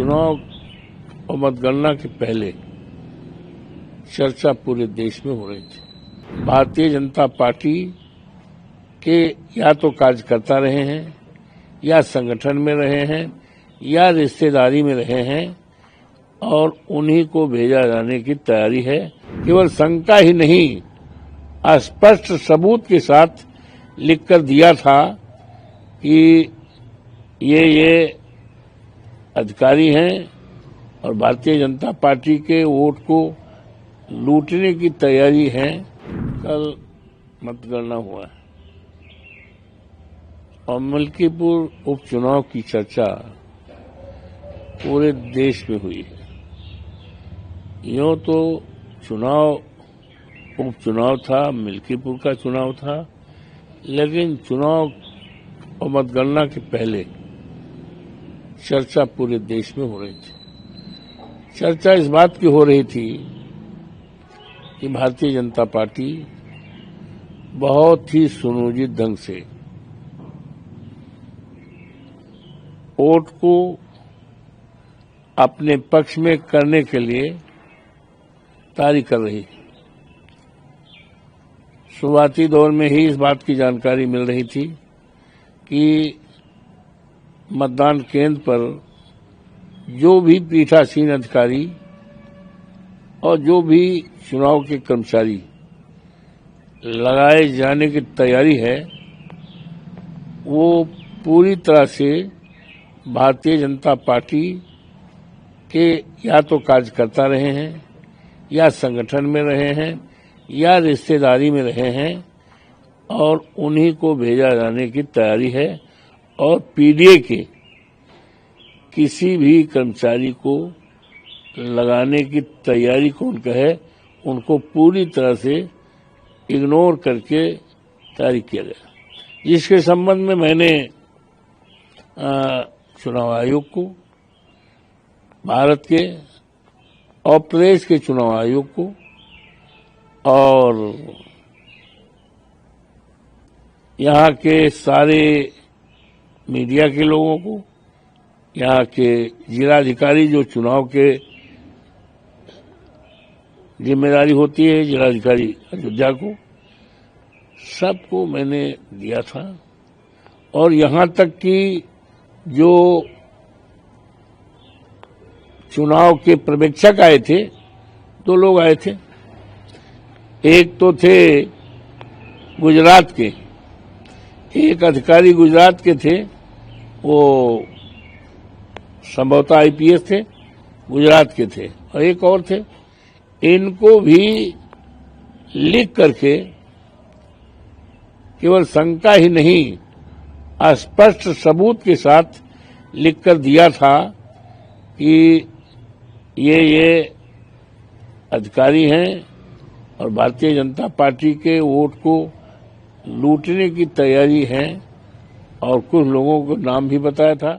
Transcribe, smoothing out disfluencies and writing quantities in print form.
चुनाव और मतगणना के पहले चर्चा पूरे देश में हो रही थी। भारतीय जनता पार्टी के या तो कार्यकर्ता रहे हैं, या संगठन में रहे हैं, या रिश्तेदारी में रहे हैं और उन्हीं को भेजा जाने की तैयारी है। केवल शंका ही नहीं, स्पष्ट सबूत के साथ लिखकर दिया था कि ये अधिकारी हैं और भारतीय जनता पार्टी के वोट को लूटने की तैयारी है। कल मतगणना हुआ है और मलकीपुर उपचुनाव की चर्चा पूरे देश में हुई है। यूं तो उपचुनाव था, मलकीपुर का चुनाव था, लेकिन चुनाव और मतगणना के पहले चर्चा पूरे देश में हो रही थी। चर्चा इस बात की हो रही थी कि भारतीय जनता पार्टी बहुत ही सुनियोजित ढंग से वोट को अपने पक्ष में करने के लिए तैयारी कर रही है। शुरुआती दौर में ही इस बात की जानकारी मिल रही थी कि मतदान केंद्र पर जो भी पीठासीन अधिकारी और जो भी चुनाव के कर्मचारी लगाए जाने की तैयारी है, वो पूरी तरह से भारतीय जनता पार्टी के या तो कार्यकर्ता रहे हैं, या संगठन में रहे हैं, या रिश्तेदारी में रहे हैं और उन्हीं को भेजा जाने की तैयारी है। और पीडीए के किसी भी कर्मचारी को लगाने की तैयारी कौन कहे, उनको पूरी तरह से इग्नोर करके तैयारी किया गया, जिसके संबंध में मैंने चुनाव आयोग को, भारत के और प्रदेश के चुनाव आयोग को और यहाँ के सारे मीडिया के लोगों को, यहाँ के जिलाधिकारी जो चुनाव के जिम्मेदारी होती है, जिलाधिकारी अयोध्या को, सबको मैंने दिया था। और यहाँ तक कि जो चुनाव के पर्यवेक्षक आए थे, 2 लोग आए थे। एक तो थे गुजरात के, एक अधिकारी गुजरात के थे, वो संभवतः आईपीएस थे, गुजरात के थे, और एक और थे। इनको भी लिख करके केवल शंका ही नहीं, स्पष्ट सबूत के साथ लिखकर दिया था कि ये अधिकारी हैं और भारतीय जनता पार्टी के वोट को लूटने की तैयारी है, और कुछ लोगों को नाम भी बताया था।